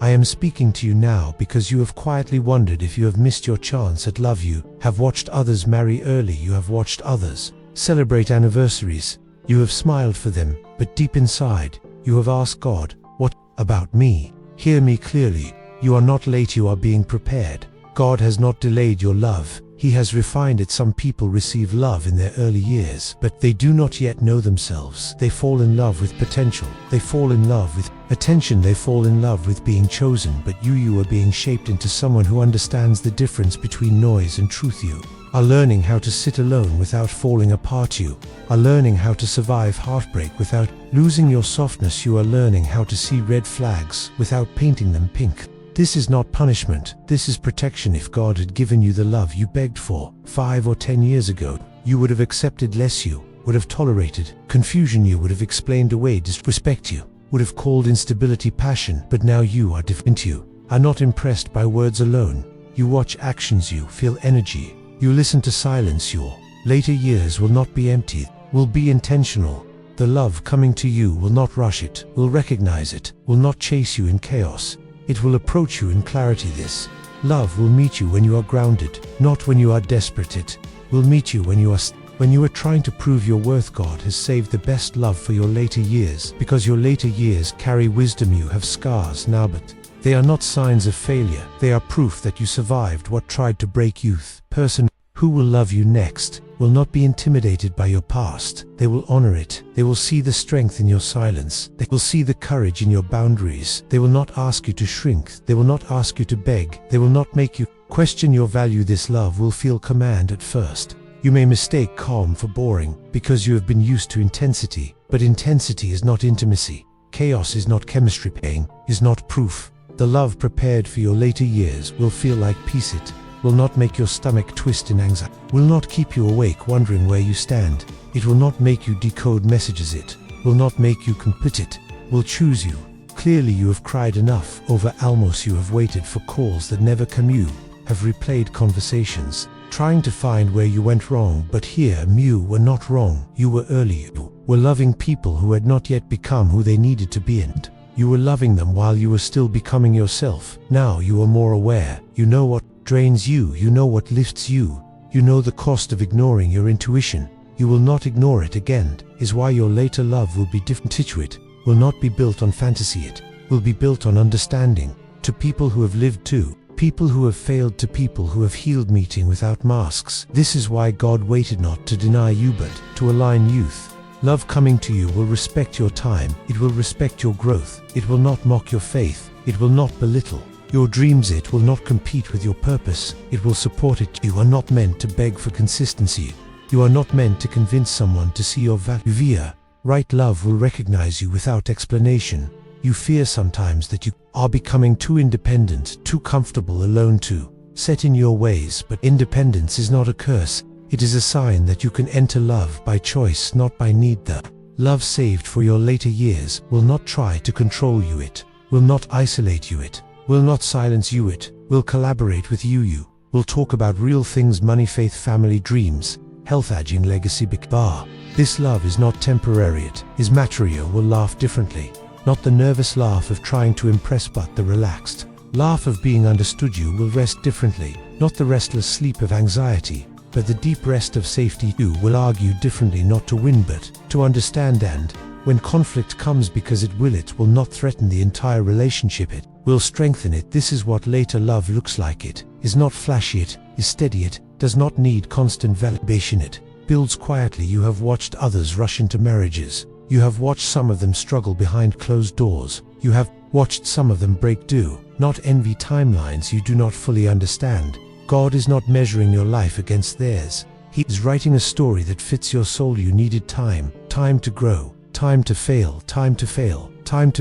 I am speaking to you now because you have quietly wondered if you have missed your chance at love. You have watched others marry early. You have watched others celebrate anniversaries. You have smiled for them, but deep inside, you have asked God, what about me? Hear me clearly. You are not late, you are being prepared. God has not delayed your love. He has refined it. Some people receive love in their early years, but they do not yet know themselves. They fall in love with potential. They fall in love with attention. They fall in love with being chosen, but you are being shaped into someone who understands the difference between noise and truth. You are learning how to sit alone without falling apart. You are learning how to survive heartbreak without losing your softness. You are learning how to see red flags without painting them pink. This is not punishment, this is protection. If God had given you the love you begged for 5 or 10 years ago, you would have accepted less. You would have tolerated confusion. You would have explained away disrespect. You would have called instability passion. But now you are different. You are not impressed by words alone. You watch actions. You feel energy. You listen to silence. Your later years will not be empty, will be intentional. The love coming to you will not rush it, will recognize it, will not chase you in chaos. It will approach you in clarity. This love will meet you when you are grounded, not when you are desperate. It will meet you when you are trying to prove your worth. God has saved the best love for your later years, because your later years carry wisdom. You have scars now, but they are not signs of failure. They are proof that you survived what tried to break you. Person who will love you next will not be intimidated by your past. They will honor it. They will see the strength in your silence. They will see the courage in your boundaries. They will not ask you to shrink. They will not ask you to beg. They will not make you question your value. This love will feel command at first. You may mistake calm for boring because you have been used to intensity, but intensity is not intimacy. Chaos is not chemistry. Pain is not proof. The love prepared for your later years will feel like peace. It will not make your stomach twist in anxiety, will not keep you awake wondering where you stand. It will not make you decode messages. It will not make you complete. It will choose you. Clearly you have cried enough over almost. You have waited for calls that never come. You have replayed conversations, trying to find where you went wrong. But here you were not wrong. You were early. You were loving people who had not yet become who they needed to be, and you were loving them while you were still becoming yourself. Now you are more aware. You know what drains you. You know what lifts you. You know the cost of ignoring your intuition. You will not ignore it again. Is why your later love will be different. It will not be built on fantasy. It will be built on understanding. To people who have lived, to people who have failed, to people who have healed. Meeting without masks. This is why God waited, not to deny you but to align youth. Love coming to you will respect your time. It will respect your growth. It will not mock your faith. It will not belittle your dreams. It will not compete with your purpose. It will support it. You are not meant to beg for consistency. You are not meant to convince someone to see your value. Via right love will recognize you without explanation. You fear sometimes that you are becoming too independent, too comfortable alone, too set in your ways. But independence is not a curse. It is a sign that you can enter love by choice, not by need. The love saved for your later years will not try to control you. It will not isolate you. It will not silence you. It will collaborate with you. You will talk about real things: money, faith, family, dreams, health, aging, legacy. Bar. This love is not temporary. It is material. Will laugh differently. Not the nervous laugh of trying to impress, but the relaxed laugh of being understood. You will rest differently. Not the restless sleep of anxiety, but the deep rest of safety. You will argue differently, not to win but to understand. And when conflict comes, because it will not threaten the entire relationship. It will strengthen it. This is what later love looks like. It is not flashy. It is steady. It does not need constant validation. It builds quietly. You have watched others rush into marriages. You have watched some of them struggle behind closed doors. You have watched some of them break. Do not envy timelines you do not fully understand. God is not measuring your life against theirs. He is writing a story that fits your soul. You needed time, time to grow, time to fail, time to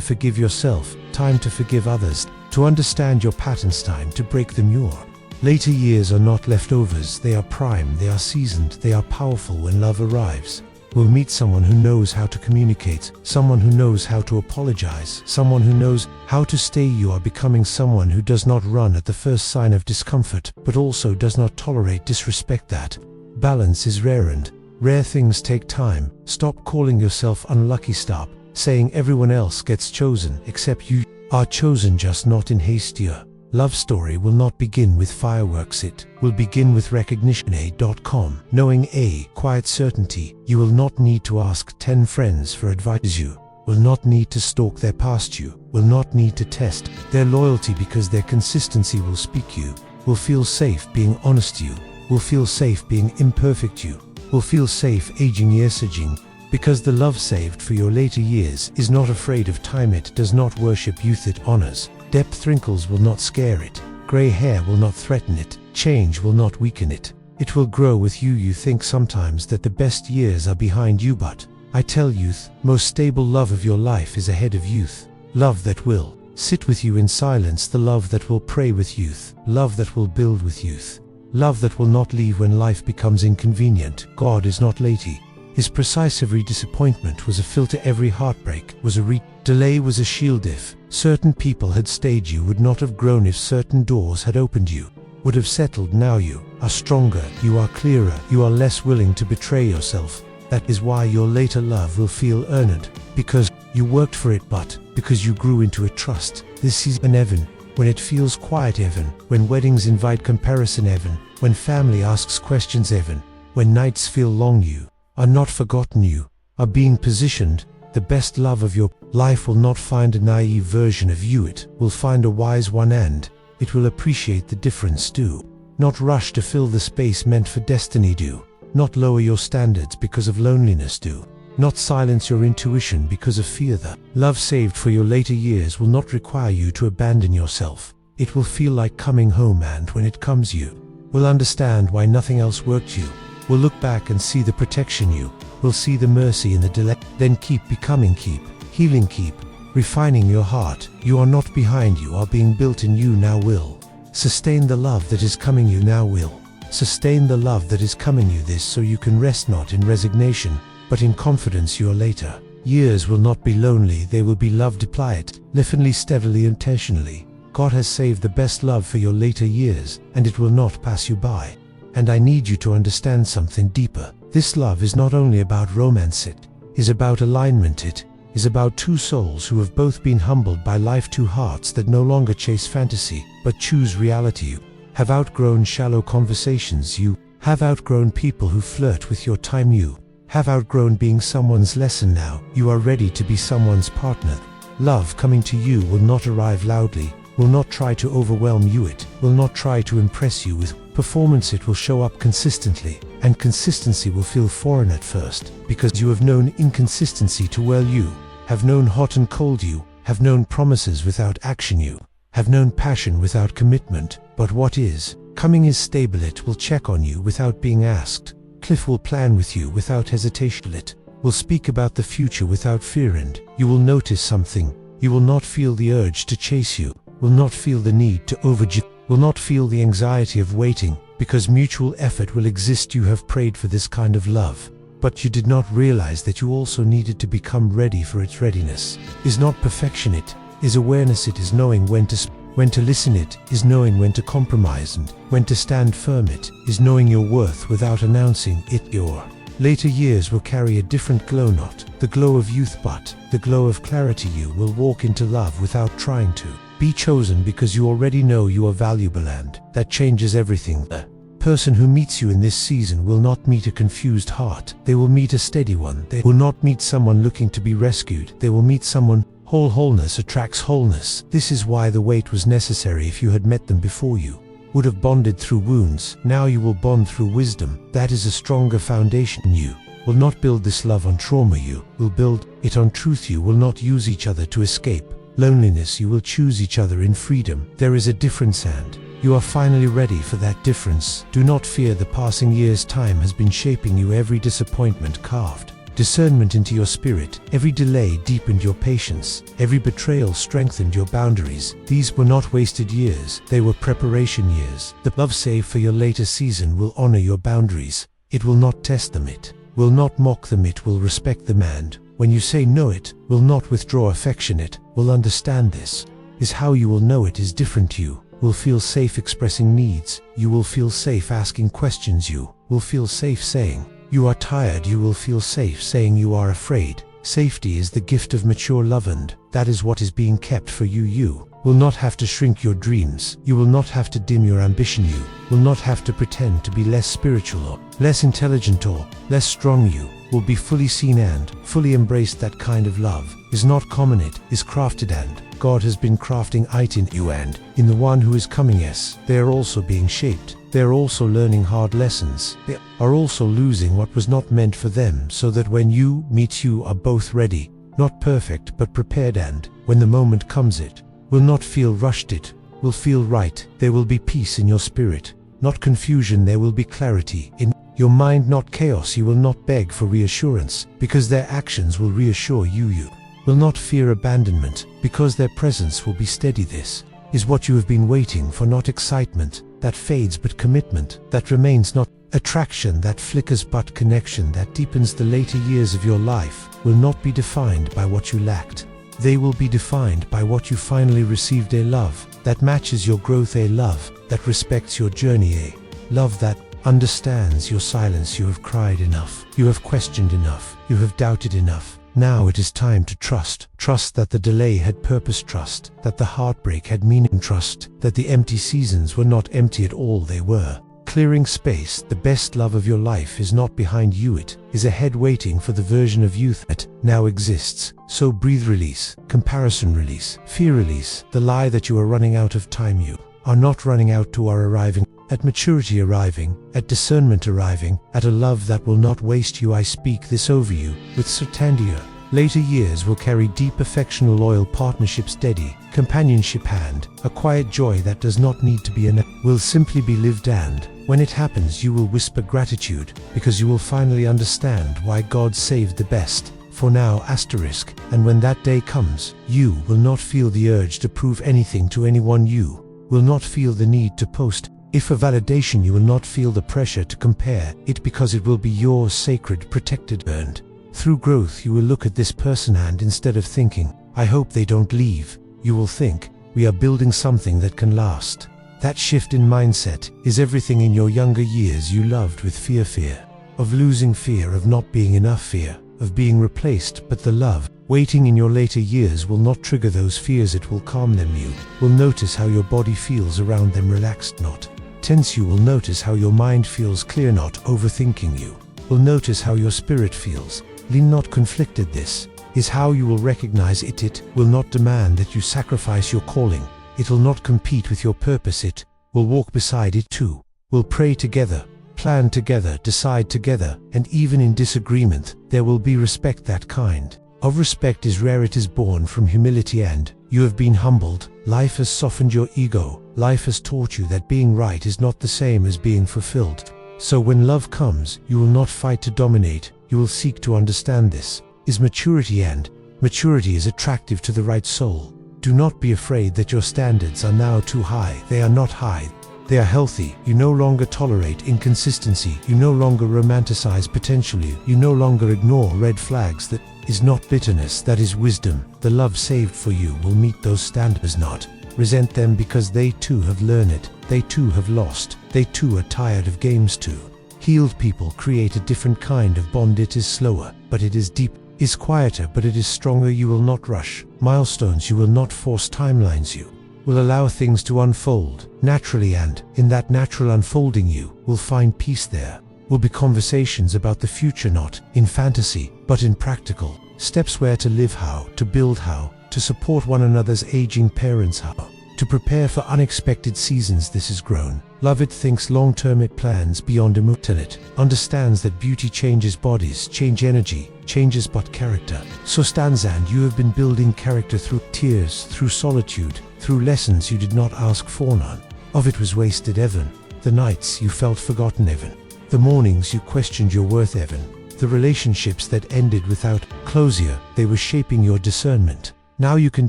forgive yourself, time to forgive others, to understand your patterns, time to break them. Your later years are not leftovers. They are prime, they are seasoned, they are powerful. When love arrives, we'll meet someone who knows how to communicate, someone who knows how to apologize, someone who knows how to stay. You are becoming someone who does not run at the first sign of discomfort, but also does not tolerate disrespect. That balance is rare, and rare things take time. Stop calling yourself unlucky. Stop saying everyone else gets chosen except you. are chosen, just not in haste. Your love story will not begin with fireworks, it will begin with recognition. A.com. Knowing a quiet certainty. You will not need to ask 10 friends for advice. You will not need to stalk their past. You will not need to test their loyalty, because their consistency will speak. You will feel safe being honest. You will feel safe being imperfect. You will feel safe aging. Aging, because the love saved for your later years is not afraid of time. It does not worship youth, it honors depth. Wrinkles will not scare it. Gray hair will not threaten it. Change will not weaken it. It will grow with you. You think sometimes that the best years are behind you, but I tell youth, most stable love of your life is ahead of youth. Love that will sit with you in silence, the love that will pray with youth, love that will build with youth, love that will not leave when life becomes inconvenient. God is not late. His precise. Every disappointment was a filter, every heartbreak was a delay was a shield. If certain people had stayed, you would not have grown. If certain doors had opened, you would have settled. Now you are stronger, you are clearer, you are less willing to betray yourself. That is why your later love will feel earned, because you worked for it, but because you grew into it. Trust this is an heaven when it feels quiet, heaven when weddings invite comparison, heaven when family asks questions, heaven when nights feel long. You are not forgotten, you are being positioned. The best love of your life will not find a naive version of you, it will find a wise one, and it will appreciate the difference. Do not rush to fill the space meant for destiny. Do not lower your standards because of loneliness. Do not silence your intuition because of fear. The love saved for your later years will not require you to abandon yourself. It will feel like coming home, and when it comes, you will understand why nothing else worked. You will look back and see the protection. You will see the mercy in the delay. Then keep becoming, keep healing, keep refining your heart. You are not behind, you are being built, and you now will sustain the love that is coming. You now will sustain the love that is coming you. This so you can rest not in resignation, but in confidence. Your later years will not be lonely, they will be loved. Apply it livingly, steadily, intentionally. God has saved the best love for your later years, and it will not pass you by. And I need you to understand something deeper. This love is not only about romance, it is about alignment. It is about two souls who have both been humbled by life, two hearts that no longer chase fantasy, but choose reality. You have outgrown shallow conversations. You have outgrown people who flirt with your time. You have outgrown being someone's lesson. Now you are ready to be someone's partner. Love coming to you will not arrive loudly, will not try to overwhelm you, it will not try to impress you with performance. It will show up consistently, and consistency will feel foreign at first, because you have known inconsistency too well. You have known hot and cold. You have known promises without action. You have known passion without commitment. But what is coming is stable. It will check on you without being asked. Cliff will plan with you without hesitation. It will speak about the future without fear, and you will notice something. You will not feel the urge to chase. You will not feel the need to overgive, will not feel the anxiety of waiting, because mutual effort will exist. You have prayed for this kind of love, but you did not realize that you also needed to become ready for its readiness. Is not perfection, it is awareness. It is knowing when to listen. It is knowing when to compromise and when to stand firm. It is knowing your worth without announcing it. Your later years will carry a different glow, not the glow of youth, but the glow of clarity. You will walk into love without trying to be chosen, because you already know you are valuable, and that changes everything. The person who meets you in this season will not meet a confused heart. They will meet a steady one. They will not meet someone looking to be rescued. They will meet someone whole. Wholeness attracts wholeness. This is why the wait was necessary. If you had met them before, you would have bonded through wounds. Now you will bond through wisdom. That is a stronger foundation. You will not build this love on trauma. You will build it on truth. You will not use each other to escape loneliness. You will choose each other in freedom. There is a difference, and you are finally ready for that difference. Do not fear the passing years. Time has been shaping you. Every disappointment carved discernment into your spirit. Every delay deepened your patience. Every betrayal strengthened your boundaries. These were not wasted years. They were preparation years. The love saved for your later season will honor your boundaries. It will not test them. It will not mock them. It will respect them, and when you say no, it will not withdraw affection. It will understand. This is how you will know it is different. You will feel safe expressing needs. You will feel safe asking questions. You will feel safe saying you are tired. You will feel safe saying you are afraid. Safety is the gift of mature love, and that is what is being kept for you. You will not have to shrink your dreams. You will not have to dim your ambition. You will not have to pretend to be less spiritual or less intelligent or less strong. You will be fully seen and fully embraced. That kind of love is not common, it is crafted, and God has been crafting it in you and in the one who is coming. Yes, they are also being shaped. They are also learning hard lessons. They are also losing what was not meant for them, so that when you meet, you are both ready, not perfect but prepared, and when the moment comes, it will not feel rushed, it will feel right. There will be peace in your spirit, not confusion. There will be clarity in your mind, not chaos. You will not beg for reassurance, because their actions will reassure you. You will not fear abandonment, because their presence will be steady. This is what you have been waiting for, not excitement that fades but commitment that remains, not attraction that flickers but connection that deepens. The later years of your life will not be defined by what you lacked. They will be defined by what you finally received, a love that matches your growth, a love that respects your journey, a love that understands your silence. You have cried enough, you have questioned enough, you have doubted enough. Now it is time to trust. Trust that the delay had purpose. Trust that the heartbreak had meaning. Trust that the empty seasons were not empty at all. They were clearing space. The best love of your life is not behind you. It is ahead, waiting for the version of youth that now exists. So breathe, release, comparison release, fear release, the lie that you are running out of time. You are not running out. You are arriving at maturity, arriving at discernment, arriving at a love that will not waste you. I speak this over you with certainty. Your later years will carry deep affection, loyal partnership, steady companionship, and a quiet joy that does not need to be will simply be lived. And when it happens, you will whisper gratitude, because you will finally understand why God saved the best for now. Asterisk. And when that day comes, you will not feel the urge to prove anything to anyone. You will not feel the need to post if for validation. You will not feel the pressure to compare it, because it will be yours, sacred, protected, earned. Through growth, you will look at this person, and instead of thinking, I hope they don't leave, you will think, we are building something that can last. That shift in mindset is everything. In your younger years, you loved with fear of losing, fear of not being enough, fear of being replaced, but the love waiting in your later years will not trigger those fears. It will calm them. You will notice how your body feels around them, relaxed, not tense. You will notice how your mind feels clear, not overthinking. You will notice how your spirit feels lean, not conflicted. This is how you will recognize it. It will not demand that you sacrifice your calling. It will not compete with your purpose. It will walk beside it too. Will pray together, plan together, decide together, and even in disagreement, there will be respect. That kind of respect is rare. It is born from humility, and you have been humbled. Life has softened your ego. Life has taught you that being right is not the same as being fulfilled. So when love comes, you will not fight to dominate. You will seek to understand. This is maturity, and maturity is attractive to the right soul. Do not be afraid that your standards are now too high. They are not high. They are healthy. You no longer tolerate inconsistency. You no longer romanticize potential. You no longer ignore red flags. That is not bitterness. That is wisdom. The love saved for you will meet those standards, not resent them, because they too have learned it. They too have lost. They too are tired of games too. Healed people create a different kind of bond. It is slower, but it is deep. Is quieter, but it is stronger. You will not rush milestones. You will not force timelines. You will allow things to unfold naturally, and in that natural unfolding, you will find peace. There will be conversations about the future, not in fantasy, but in practical steps: where to live, how to build, how to support one another's aging parents, how to prepare for unexpected seasons. This is grown love. It thinks long-term. It plans beyond emotion. It understands that beauty changes bodies, change energy, changes but character. So stands, and you have been building character through tears, through solitude, through lessons you did not ask for. None of it was wasted, Evan. The nights you felt forgotten, Evan. The mornings you questioned your worth, Evan. The relationships that ended without closure, they were shaping your discernment. Now you can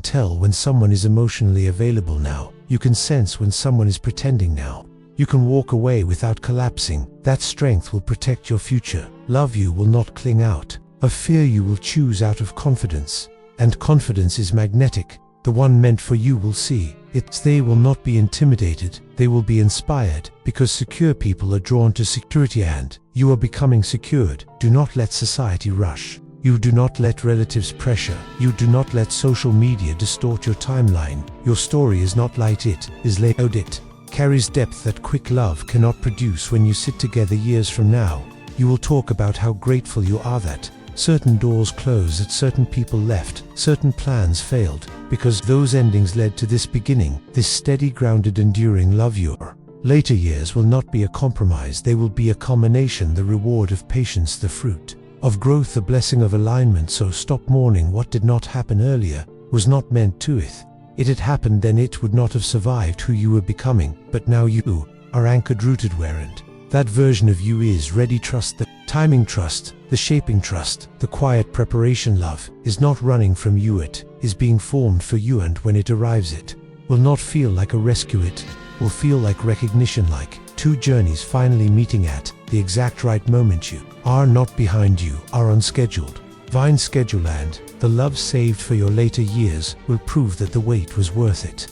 tell when someone is emotionally available. Now you can sense when someone is pretending. Now you can walk away without collapsing. That strength will protect your future. Love you will not cling out of fear. You will choose out of confidence. And confidence is magnetic. The one meant for you will see it. They will not be intimidated. They will be inspired, because secure people are drawn to security, and you are becoming secured. Do not let society rush You do not let relatives pressure. You do not let social media distort your timeline. Your story is not light, it is layered. It carries depth that quick love cannot produce. When you sit together years from now, you will talk about how grateful you are that certain doors closed, that certain people left, certain plans failed, because those endings led to this beginning, this steady, grounded, enduring love. Your later years will not be a compromise, they will be a culmination, the reward of patience, the fruit of growth, the blessing of alignment. So stop mourning what did not happen earlier, was not meant to. If it had happened, then it would not have survived who you were becoming. But now you are anchored, rooted where, and that version of you is ready. Trust the timing, trust the shaping, trust the quiet preparation. Love is not running from you, it is being formed for you, and when it arrives, it will not feel like a rescue, it will feel like recognition, like two journeys finally meeting at the exact right moment. You are not behind, you are on scheduled, divine schedule, and the love saved for your later years will prove that the wait was worth it.